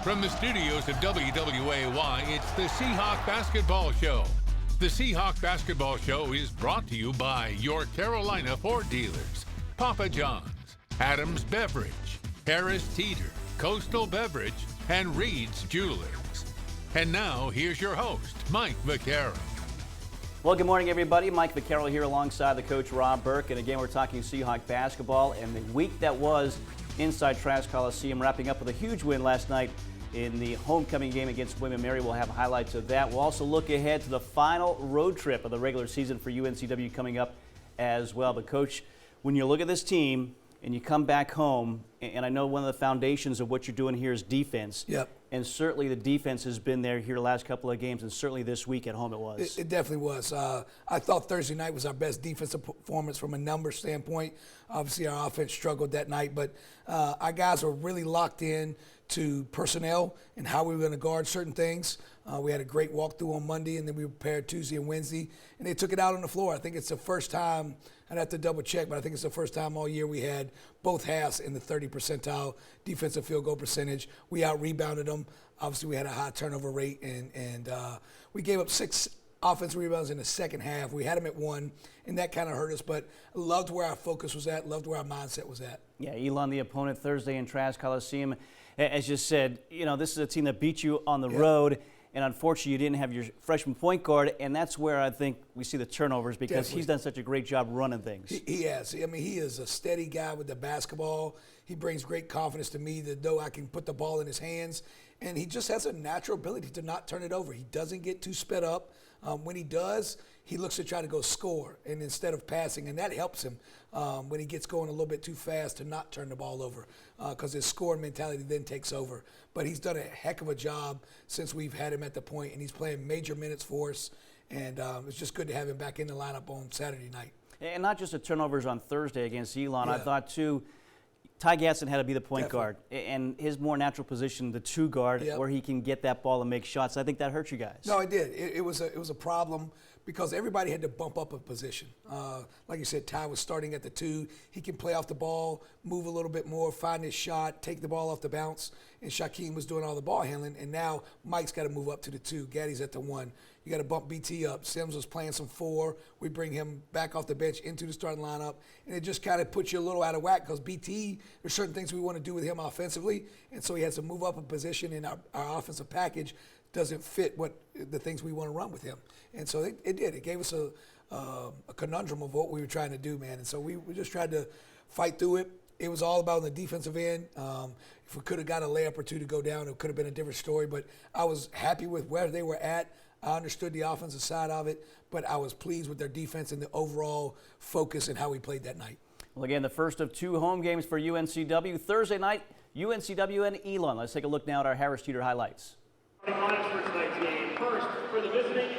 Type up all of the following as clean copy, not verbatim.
From the studios of WWAY, it's the Seahawk Basketball Show. The Seahawk Basketball Show is brought to you by your Carolina Ford dealers, Papa John's, Adams Beverage, Harris Teeter, Coastal Beverage, and Reed's Jewelers. And now, here's your host, Mike Vaccaro. Well, good morning, everybody. Mike Vaccaro here alongside the coach, Rob Burke. And again, we're talking Seahawk basketball and the week that was inside Trask Coliseum, wrapping up with a huge win last night in the homecoming game against William & Mary. We'll have highlights of that. We'll also look ahead to the final road trip of the regular season for UNCW coming up as well. But, Coach, when you look at this team and you come back home, and I know one of the foundations of what you're doing here is defense. Yep. And certainly the defense has been there here the last couple of games, and certainly this week at home it was. It definitely was. I thought Thursday night was our best defensive performance from a numbers standpoint. Obviously, our offense struggled that night, but our guys were really locked in to personnel and how we were going to guard certain things. We had a great walkthrough on Monday, and then we prepared Tuesday and Wednesday, and they took it out on the floor. I think it's the first time, I'd have to double check, but I think it's the first time all year we had both halves in the 30 percentile defensive field goal percentage. We out-rebounded them. Obviously, we had a high turnover rate, and we gave up 6 offensive rebounds in the second half. We had them at 1, and that kind of hurt us, but I loved where our focus was at, loved where our mindset was at. Yeah, Elon, the opponent Thursday in Trask Coliseum. As you said, you know, this is a team that beat you on the road, and unfortunately you didn't have your freshman point guard, and that's where I think we see the turnovers because Definitely. He's done such a great job running things. He has. I mean, he is a steady guy with the basketball. He brings great confidence to me that though I can put the ball in his hands, and he just has a natural ability to not turn it over. He doesn't get too sped up. When he does, he looks to try to go score, and instead of passing, and that helps him when he gets going a little bit too fast to not turn the ball over because his scoring mentality then takes over. But he's done a heck of a job since we've had him at the point, and he's playing major minutes for us, and it's just good to have him back in the lineup on Saturday night. And not just the turnovers on Thursday against Elon. I thought, too, Ty Gatson had to be the point guard, and his more natural position, the 2 guard, where he can get that ball and make shots. I think that hurt you guys. No, it did. It was a problem because everybody had to bump up a position. Like you said, Ty was starting at the 2. He can play off the ball, move a little bit more, find his shot, take the ball off the bounce, and Shaquem was doing all the ball handling, and now Mike's got to move up to the 2. Gaddy's at the 1. You got to bump BT up. Sims was playing some 4. We bring him back off the bench into the starting lineup, and it just kind of puts you a little out of whack because BT, there's certain things we want to do with him offensively, and so he has to move up a position in our offensive package doesn't fit what the things we want to run with him. And so it did. It gave us a conundrum of what we were trying to do, man. And so we just tried to fight through it. It was all about on the defensive end. If we could have got a layup or 2 to go down, it could have been a different story. But I was happy with where they were at. I understood the offensive side of it, but I was pleased with their defense and the overall focus and how we played that night. Well, again, the first of 2 home games for UNCW. Thursday night, UNCW and Elon. Let's take a look now at our Harris Teeter highlights. Lines for tonight's game. First, for the visiting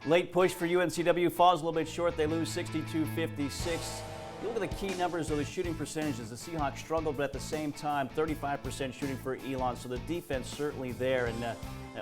Late push for UNCW falls a little bit short. They lose 62-56. You look at the key numbers of the shooting percentages. The Seahawks struggled, but at the same time, 35% shooting for Elon. So the defense certainly there. And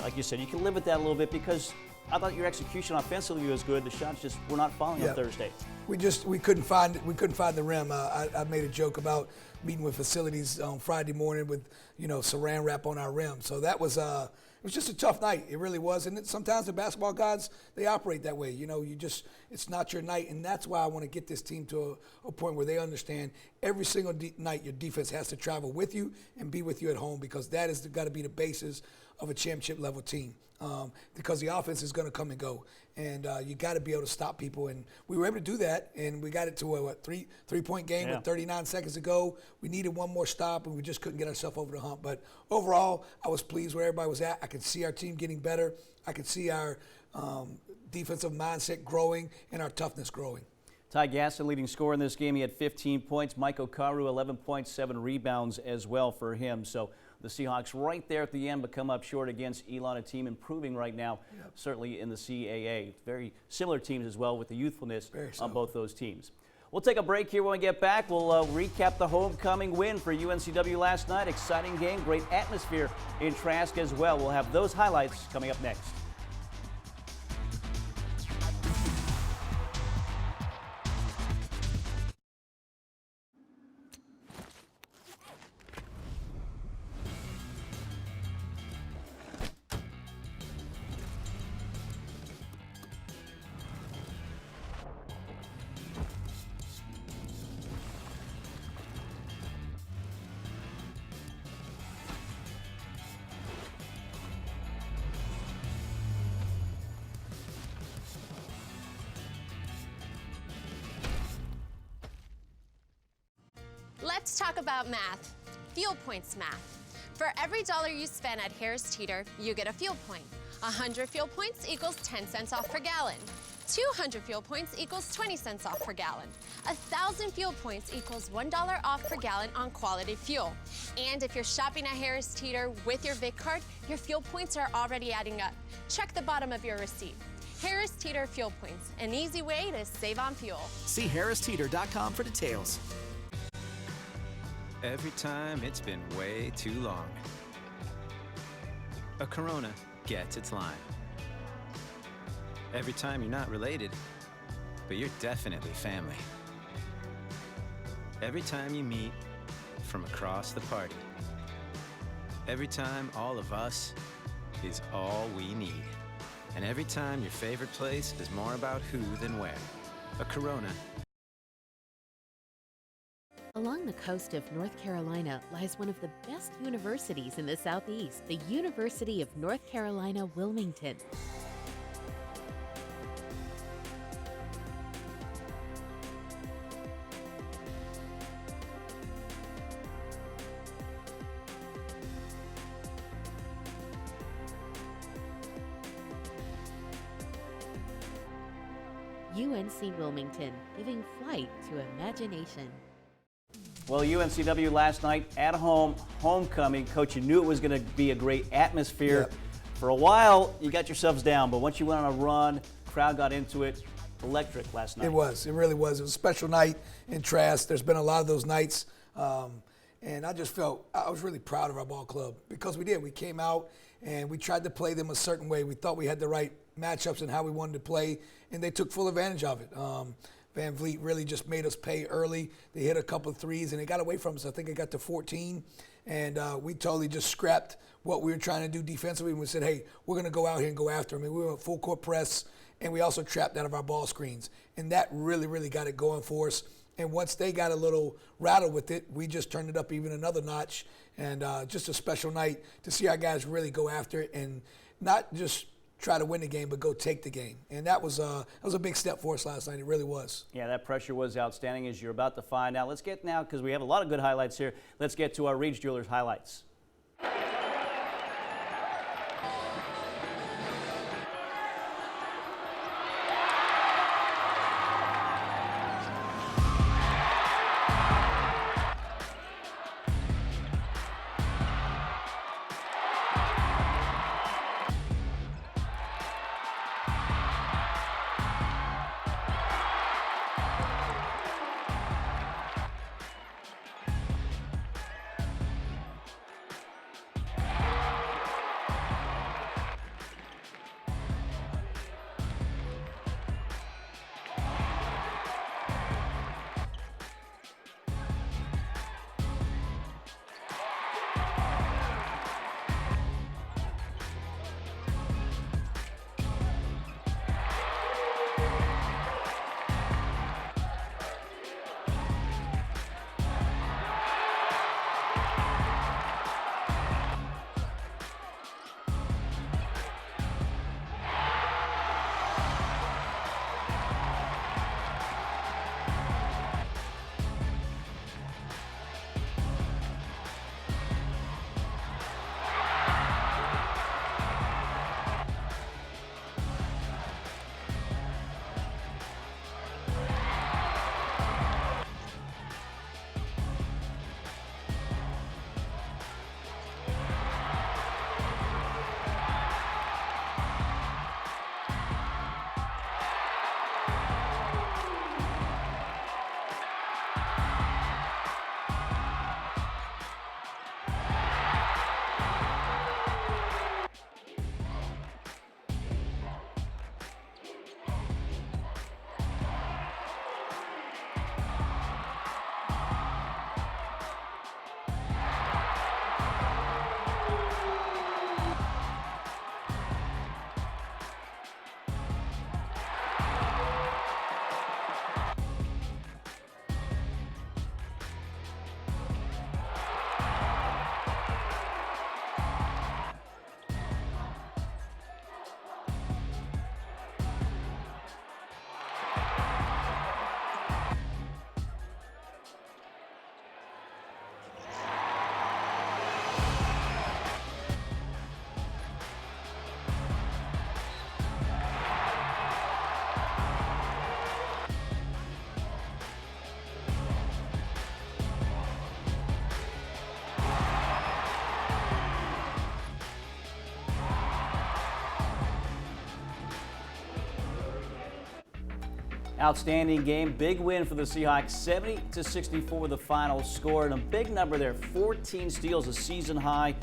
like you said, you can live with that a little bit because I thought your execution offensively was good. The shots just were not falling on Thursday. We couldn't find the rim. I made a joke about meeting with facilities on Friday morning with saran wrap on our rim. So that was it was just a tough night. It really was. And sometimes the basketball gods, they operate that way. It's not your night. And that's why I want to get this team to a point where they understand every single night your defense has to travel with you and be with you at home, because that has got to be the basis of a championship level team. Because the offense is going to come and go, and you got to be able to stop people. And we were able to do that, and we got it to a three-point game with 39 seconds to go. We needed one more stop, and we just couldn't get ourselves over the hump. But overall, I was pleased where everybody was at. I could see our team getting better. I could see our defensive mindset growing and our toughness growing. Ty Gasson, leading scorer in this game. He had 15 points. Mike Okaru, 11 points, 7 rebounds as well for him. So the Seahawks right there at the end, but come up short against Elon, a team improving right now, certainly in the CAA. Very similar teams as well with the youthfulness on both those teams. We'll take a break here. When we get back, we'll recap the homecoming win for UNCW last night. Exciting game, great atmosphere in Trask as well. We'll have those highlights coming up next. Let's talk about math. Fuel points math. For every dollar you spend at Harris Teeter, you get a fuel point. 100 fuel points equals 10 cents off per gallon. 200 fuel points equals 20 cents off per gallon. 1,000 fuel points equals $1 off per gallon on quality fuel. And if you're shopping at Harris Teeter with your Vic card, your fuel points are already adding up. Check the bottom of your receipt. Harris Teeter Fuel Points, an easy way to save on fuel. See harristeeter.com for details. Every time it's been way too long. A Corona gets its line. Every time you're not related, but you're definitely family. Every time you meet from across the party. Every time all of us is all we need. And every time your favorite place is more about who than where. A Corona. Along the coast of North Carolina lies one of the best universities in the Southeast, the University of North Carolina, Wilmington. UNC Wilmington, giving flight to imagination. Well, UNCW last night at home, homecoming. Coach, you knew it was going to be a great atmosphere. For a while, you got yourselves down, but once you went on a run, crowd got into it. Electric last night. It was. It really was. It was a special night in Trask. There's been a lot of those nights. And I just felt, I was really proud of our ball club because we did. We came out and we tried to play them a certain way. We thought we had the right matchups and how we wanted to play, and they took full advantage of it. Van Vliet really just made us pay early. They hit a couple of threes, and they got away from us. I think it got to 14, and we totally just scrapped what we were trying to do defensively, and we said, hey, we're going to go out here and go after them. And we went full court press, and we also trapped out of our ball screens, and that really, really got it going for us. And once they got a little rattled with it, we just turned it up even another notch, and just a special night to see our guys really go after it and not just try to win the game, but go take the game. And that was a big step for us last night. It really was. Yeah, that pressure was outstanding, as you're about to find out. Let's get now, because we have a lot of good highlights here, let's get to our Reed's Jewelers highlights. Outstanding game. Big win for the Seahawks. 70-64 the final score. And a big number there. 14 steals, a season high.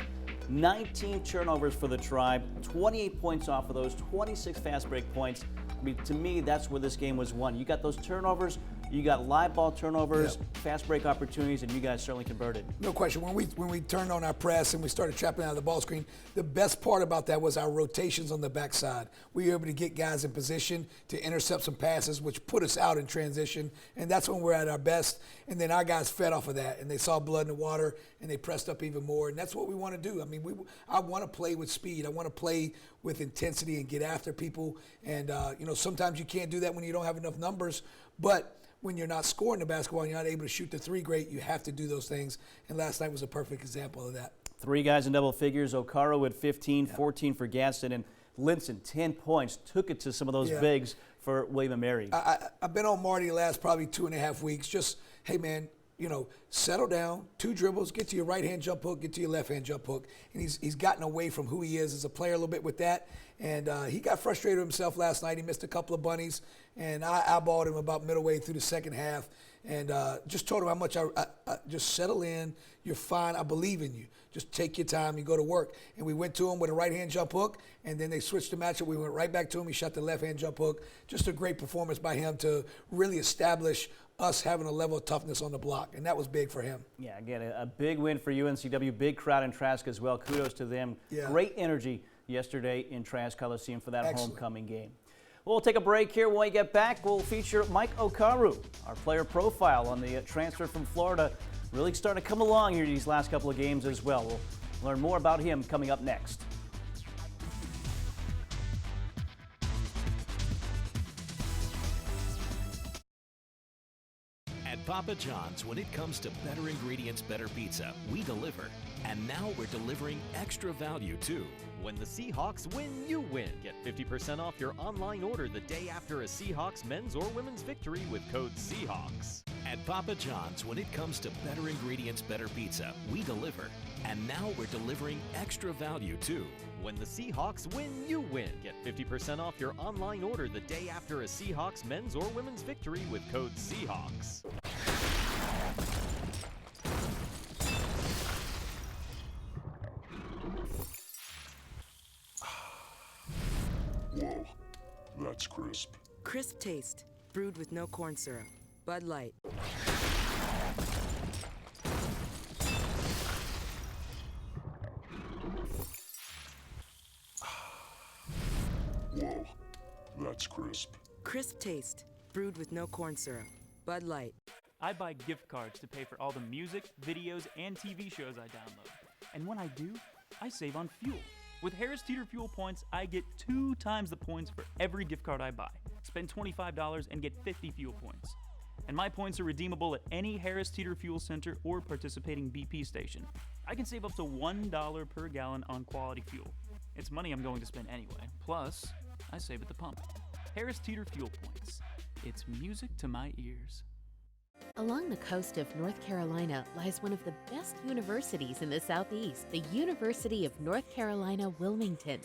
19 turnovers for the Tribe. 28 points off of those. 26 fast break points. I mean, to me, that's where this game was won. You got those turnovers. You got live ball turnovers, fast break opportunities, and you guys certainly converted. No question. When we turned on our press and we started trapping out of the ball screen, the best part about that was our rotations on the backside. We were able to get guys in position to intercept some passes, which put us out in transition, and that's when we're at our best. And then our guys fed off of that, and they saw blood in the water, and they pressed up even more, and that's what we want to do. I mean, I want to play with speed. I want to play with intensity and get after people. And, sometimes you can't do that when you don't have enough numbers, but when you're not scoring the basketball and you're not able to shoot the three great, you have to do those things. And last night was a perfect example of that. 3 guys in double figures. Okaro with 15, 14 for Gaston, and Linson, 10 points. Took it to some of those bigs for William & Mary. I've been on Marty the last probably 2.5 weeks. Just, hey, man, settle down, 2 dribbles, get to your right-hand jump hook, get to your left-hand jump hook. And he's gotten away from who he is as a player a little bit with that. And he got frustrated with himself last night. He missed a couple of bunnies. And I eyeballed him about middle way through the second half. And just told him how much I just settle in. You're fine. I believe in you. Just take your time. You go to work. And we went to him with a right-hand jump hook. And then they switched the matchup. We went right back to him. He shot the left-hand jump hook. Just a great performance by him to really establish us having a level of toughness on the block, and that was big for him. Yeah, again, a big win for UNCW, big crowd in Trask as well. Kudos to them. Yeah. Great energy yesterday in Trask Coliseum for that homecoming game. We'll take a break here. When we get back, we'll feature Mike Okaru, our player profile on the transfer from Florida. Really starting to come along here these last couple of games as well. We'll learn more about him coming up next. Papa John's, when it comes to better ingredients, better pizza, we deliver. And now we're delivering extra value too. When the Seahawks win, you win. Get 50% off your online order the day after a Seahawks men's or women's victory with code Seahawks. At Papa John's, when it comes to better ingredients, better pizza, we deliver. And now we're delivering extra value too. When the Seahawks win, you win. Get 50% off your online order the day after a Seahawks men's or women's victory with code Seahawks. Whoa, that's crisp. Crisp taste, brewed with no corn syrup. Bud Light. Whoa, that's crisp. Crisp taste, brewed with no corn syrup. Bud Light. I buy gift cards to pay for all the music, videos, and TV shows I download. And when I do, I save on fuel. With Harris Teeter Fuel Points, I get 2 times the points for every gift card I buy. Spend $25 and get 50 fuel points. And my points are redeemable at any Harris Teeter Fuel Center or participating BP station. I can save up to $1 per gallon on quality fuel. It's money I'm going to spend anyway. Plus, I save at the pump. Harris Teeter Fuel Points. It's music to my ears. Along the coast of North Carolina lies one of the best universities in the Southeast, the University of North Carolina, Wilmington.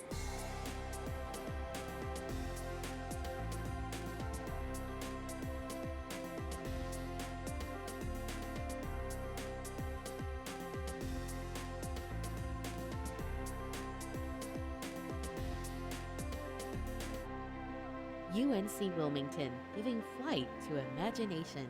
UNC Wilmington, giving flight to imagination.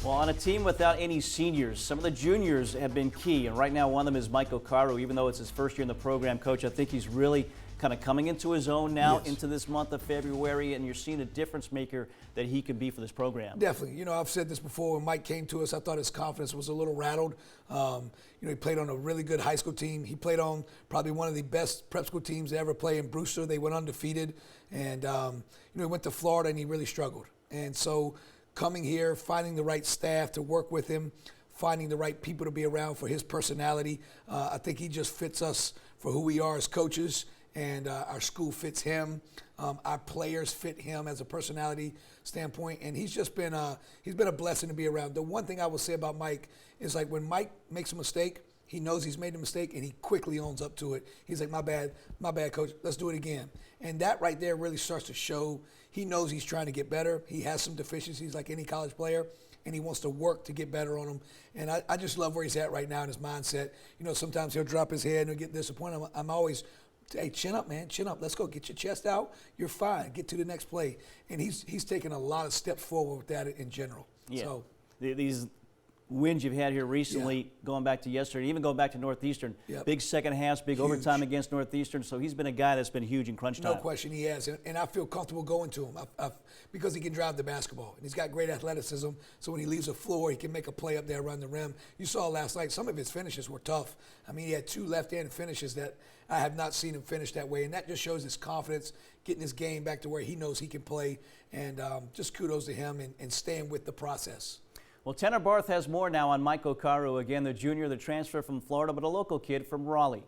Well, on a team without any seniors, some of the juniors have been key, and right now one of them is Mike Okaru. Even though it's his first year in the program, Coach, I think he's really kind of coming into his own now into this month of February, and you're seeing a difference maker that he could be for this program. Definitely. I've said this before. When Mike came to us, I thought his confidence was a little rattled. He played on a really good high school team. He played on probably one of the best prep school teams to ever play in Brewster. They went undefeated, and he went to Florida and he really struggled. And so coming here, finding the right staff to work with him, finding the right people to be around for his personality, I think he just fits us for who we are as coaches. And our school fits him. Our players fit him as a personality standpoint, and he's been a blessing to be around. The one thing I will say about Mike is, like, when Mike makes a mistake, He knows he's made a mistake, and he quickly owns up to it. He's like, my bad, coach. Let's do it again. And that right there really starts to show he knows he's trying to get better. He has some deficiencies like any college player, and he wants to work to get better on them. And I just love where he's at right now in his mindset. You know, sometimes he'll drop his head and he'll get disappointed. I'm always, hey, chin up, man, chin up. Let's go. Get your chest out. You're fine. Get to the next play. And he's taken a lot of steps forward with that in general. Yeah. So these wins you've had here recently, going back to yesterday, even going back to Northeastern, big second halves, big overtime against Northeastern. So he's been a guy that's been huge in crunch time. No question he has. And I feel comfortable going to him because he can drive the basketball. And he's got great athleticism. So when he leaves the floor, he can make a play up there around the rim. You saw last night, some of his finishes were tough. I mean, he had 2 left-hand finishes that I have not seen him finish that way. And that just shows his confidence, getting his game back to where he knows he can play. And just kudos to him and staying with the process. Well, Tanner Barth has more now on Mike Okaru. Again, the junior, the transfer from Florida, but a local kid from Raleigh.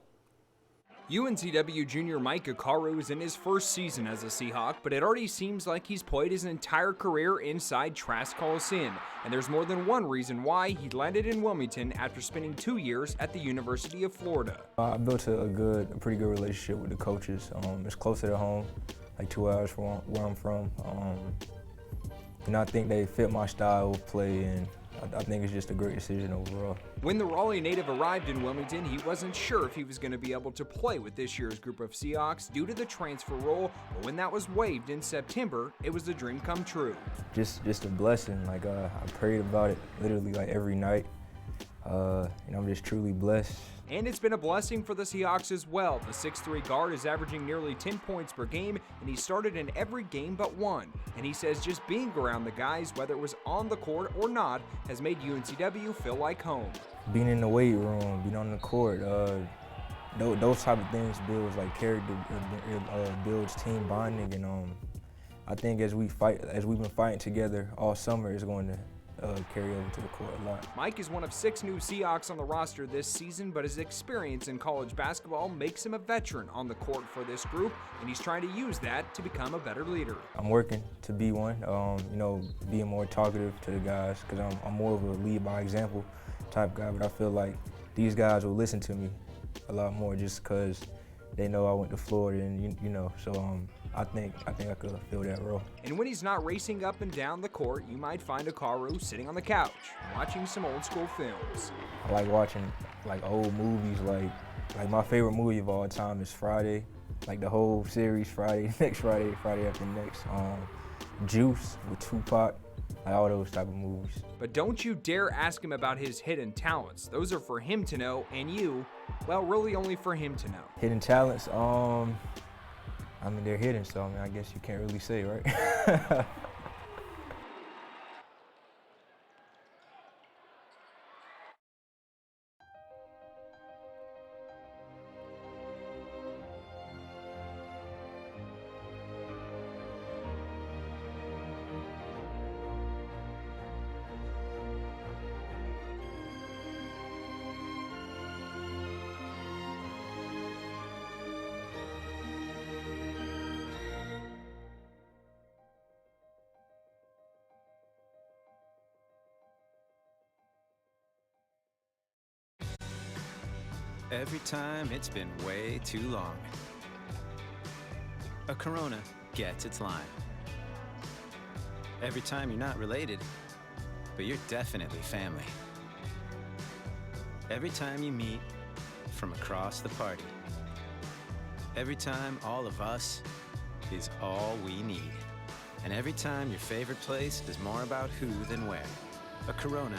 UNCW junior Mike Okaru is in his first season as a Seahawk, but it already seems like he's played his entire career inside Trask Coliseum, and there's more than one reason why he landed in Wilmington after spending 2 years at the University of Florida. I built a pretty good relationship with the coaches. It's closer to home, like 2 hours from where I'm from. And I think they fit my style of play, and I think it's just a great decision overall. When the Raleigh native arrived in Wilmington, he wasn't sure if he was going to be able to play with this year's group of Seahawks due to the transfer rule, but when that was waived in September, it was a dream come true. Just a blessing. Like I prayed about it literally like every night. And I'm just truly blessed. And it's been a blessing for the Seahawks as well. The 6'3" guard is averaging nearly 10 points per game, and he started in every game but one. And he says just being around the guys, whether it was on the court or not, has made UNCW feel like home. Being in the weight room, being on the court, those type of things builds like character, builds team bonding, and I think as we've been fighting together all summer, it's going to carry over to the court a lot. Mike is one of 6 new Seahawks on the roster this season, but his experience in college basketball makes him a veteran on the court for this group, and he's trying to use that to become a better leader. I'm working to be one, being more talkative to the guys, because I'm more of a lead by example type guy, but I feel like these guys will listen to me a lot more just because they know I went to Florida, and so I think I could fill that role. And when he's not racing up and down the court, you might find Okaru sitting on the couch, watching some old school films. I like watching like old movies, like my favorite movie of all time is Friday, like the whole series, Friday, next Friday, Friday after next. Juice with Tupac, like all those type of movies. But don't you dare ask him about his hidden talents. Those are for him to know, and you, well, really only for him to know. Hidden talents, they're hidden, so I guess you can't really say, right? Every time it's been way too long. A Corona gets its line. Every time you're not related, but you're definitely family. Every time you meet from across the party. Every time all of us is all we need. And every time your favorite place is more about who than where. A Corona.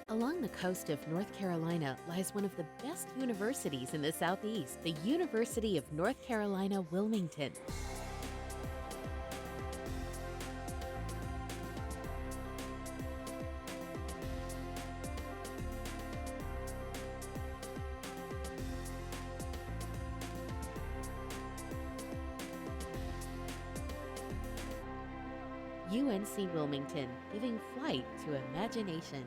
Along the coast of North Carolina lies one of the best universities in the Southeast, the University of North Carolina, Wilmington. UNC Wilmington, giving flight to imagination.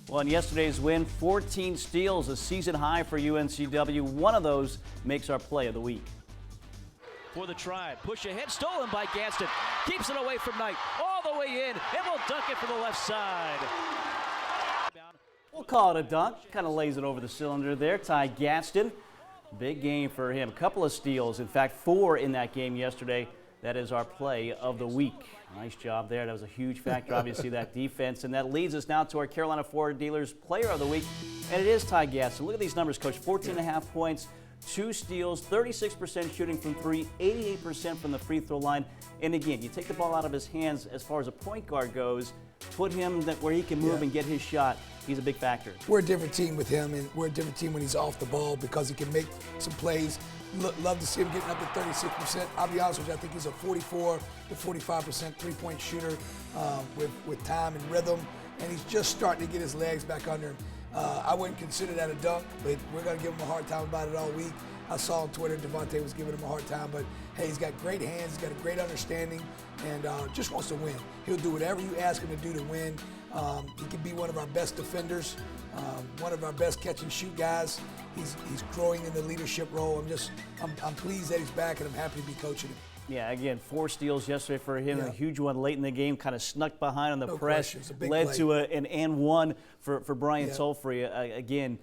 Well, in yesterday's win, 14 steals, a season high for UNCW. One of those makes our play of the week. For the try, push ahead, stolen by Gaston. Keeps it away from Knight, all the way in, and will dunk it from the left side. We'll call it a dunk. Kind of lays it over the cylinder there. Ty Gaston, big game for him. A couple of steals, in fact, 4 in that game yesterday. That is our play of the week. Nice job there. That was a huge factor, obviously, that defense. And that leads us now to our Carolina Ford Dealers Player of the Week, and it is Ty Gaston. Look at these numbers, Coach. 14.5 points, 2 steals, 36% shooting from 3, 88% from the free throw line. And again, you take the ball out of his hands as far as a point guard goes, put him where he can move and get his shot. He's a big factor. We're a different team with him, and we're a different team when he's off the ball because he can make some plays. Love to see him getting up to 36%. I'll be honest with you, I think he's a 44 to 45% three-point shooter with time and rhythm, and he's just starting to get his legs back under him. I wouldn't consider that a dunk, but we're going to give him a hard time about it all week. I saw on Twitter Devontae was giving him a hard time, but hey, he's got great hands, he's got a great understanding, and just wants to win. He'll do whatever you ask him to do to win. He can be one of our best defenders, one of our best catch and shoot guys. He's growing in the leadership role. I'm pleased that he's back, and I'm happy to be coaching him. Yeah, again, 4 steals yesterday for him. Yeah. A huge one late in the game, kind of snuck behind on the press, question. It's a big led play. to an and one for Brian Yeah. Tolfree. Again,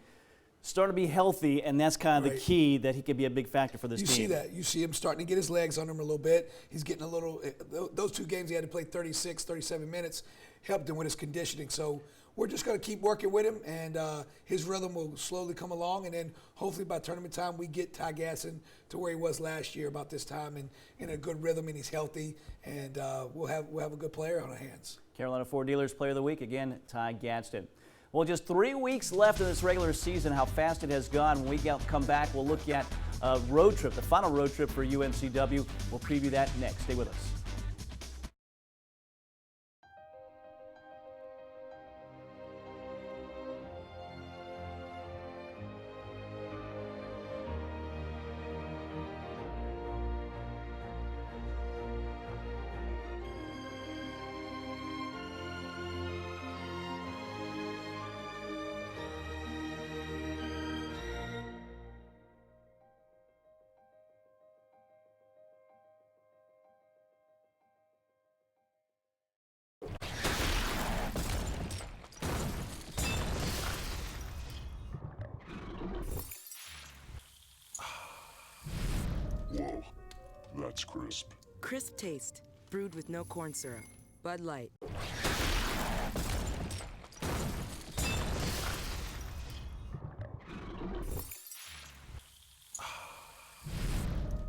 starting to be healthy, and that's kind of the key that he could be a big factor for this You team. see that. You see him starting to get his legs under him a little bit. He's getting a little – those 2 games he had to play 36, 37 minutes, helped him with his conditioning. So we're just going to keep working with him, and his rhythm will slowly come along, and then hopefully by tournament time we get Ty Gaston to where he was last year about this time and in a good rhythm, and he's healthy, and we'll have a good player on our hands. Carolina Ford Dealers Player of the Week, again, Ty Gaston. Well, just 3 weeks left in this regular season. How fast it has gone. When we come back, we'll look at a road trip, the final road trip for UNCW. We'll preview that next. Stay with us. Whoa, that's crisp. Crisp taste, brewed with no corn syrup. Bud Light.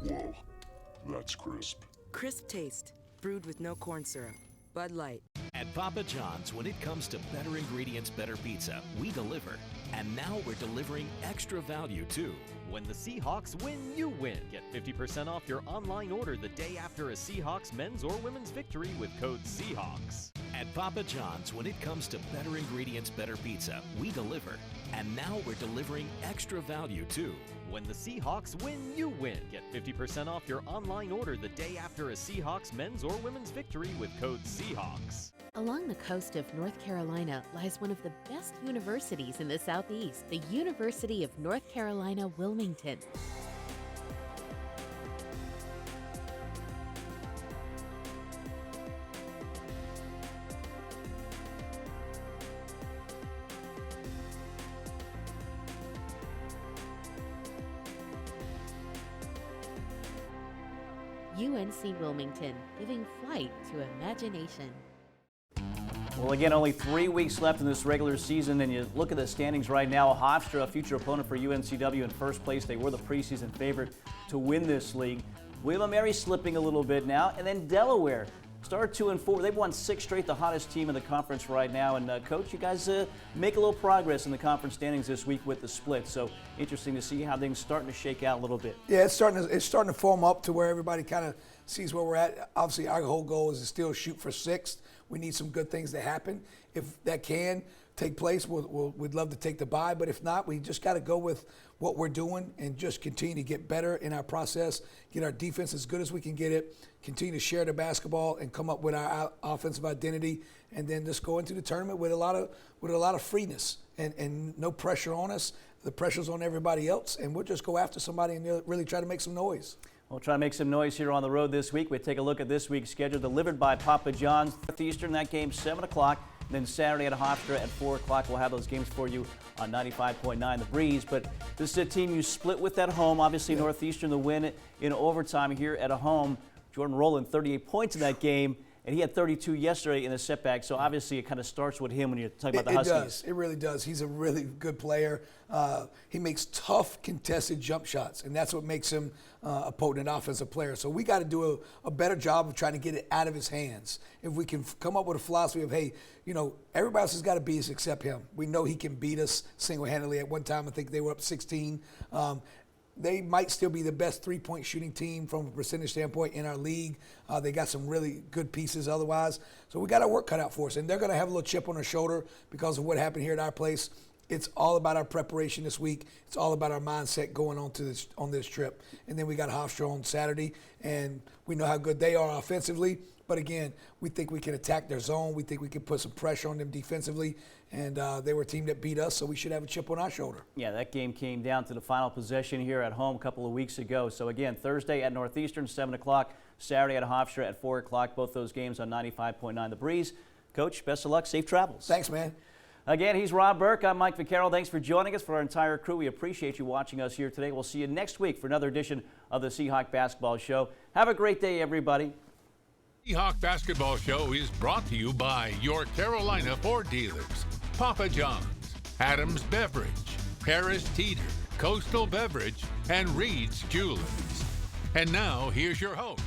Whoa, that's crisp. Crisp taste, brewed with no corn syrup. Bud Light. At Papa John's, when it comes to better ingredients, better pizza, we deliver. And now we're delivering extra value, too. When the Seahawks win, you win. Get 50% off your online order the day after a Seahawks men's or women's victory with code Seahawks. At Papa John's, when it comes to better ingredients, better pizza, we deliver. And now we're delivering extra value, too. When the Seahawks win, you win. Get 50% off your online order the day after a Seahawks men's or women's victory with code Seahawks. Along the coast of North Carolina lies one of the best universities in the Southeast, the University of North Carolina, Wilmington. UNC Wilmington, giving flight to imagination. Well, again, only 3 weeks left in this regular season, and you look at the standings right now. Hofstra, a future opponent for UNCW, in first place. They were the preseason favorite to win this league. William & Mary slipping a little bit now, and then Delaware started 2-4. They've won 6 straight, the hottest team in the conference right now. And Coach, you guys make a little progress in the conference standings this week with the split. So interesting to see how things starting to shake out a little bit. Yeah, it's starting to form up to where everybody kind of sees where we're at. Obviously, our whole goal is to still shoot for 6th. We need some good things to happen. If that can take place, we'd love to take the bye. But if not, we just got to go with what we're doing and just continue to get better in our process, get our defense as good as we can get it, continue to share the basketball and come up with our offensive identity, and then just go into the tournament with a lot of freeness and no pressure on us. The pressure's on everybody else, and we'll just go after somebody and really try to make some noise. We'll try to make some noise here on the road this week. We take a look at this week's schedule delivered by Papa John's. Northeastern, that game 7 o'clock. Then Saturday at Hofstra at 4 o'clock. We'll have those games for you on 95.9 The Breeze. But this is a team you split with at home. Obviously, Northeastern the win in overtime here at home. Jordan Rowland 38 points in that game, and he had 32 yesterday in the setback. So obviously it kind of starts with him when you're talking about the Huskies. It does. It really does. He's a really good player. He makes tough contested jump shots, and that's what makes him a potent offensive player. So we got to do a better job of trying to get it out of his hands. If we can come up with a philosophy of, hey, everybody else has got to beat us except him. We know he can beat us single-handedly. At one time, I think they were up 16. They might still be the best three-point shooting team from a percentage standpoint in our league. They got some really good pieces otherwise. So we got our work cut out for us. And they're going to have a little chip on their shoulder because of what happened here at our place. It's all about our preparation this week. It's all about our mindset going on this trip. And then we got Hofstra on Saturday, and we know how good they are offensively. But again, we think we can attack their zone. We think we can put some pressure on them defensively. And they were a team that beat us, so we should have a chip on our shoulder. Yeah, that game came down to the final possession here at home a couple of weeks ago. So again, Thursday at Northeastern, 7 o'clock. Saturday at Hofstra at 4 o'clock. Both those games on 95.9 The Breeze. Coach, best of luck. Safe travels. Thanks, man. Again, he's Rob Burke. I'm Mike Vaccaro. Thanks for joining us. For our entire crew, we appreciate you watching us here today. We'll see you next week for another edition of the Seahawk Basketball Show. Have a great day, everybody. Seahawk Basketball Show is brought to you by your Carolina Ford dealers, Papa John's, Adams Beverage, Harris Teeter, Coastal Beverage, and Reed's Jewelers. And now, here's your host,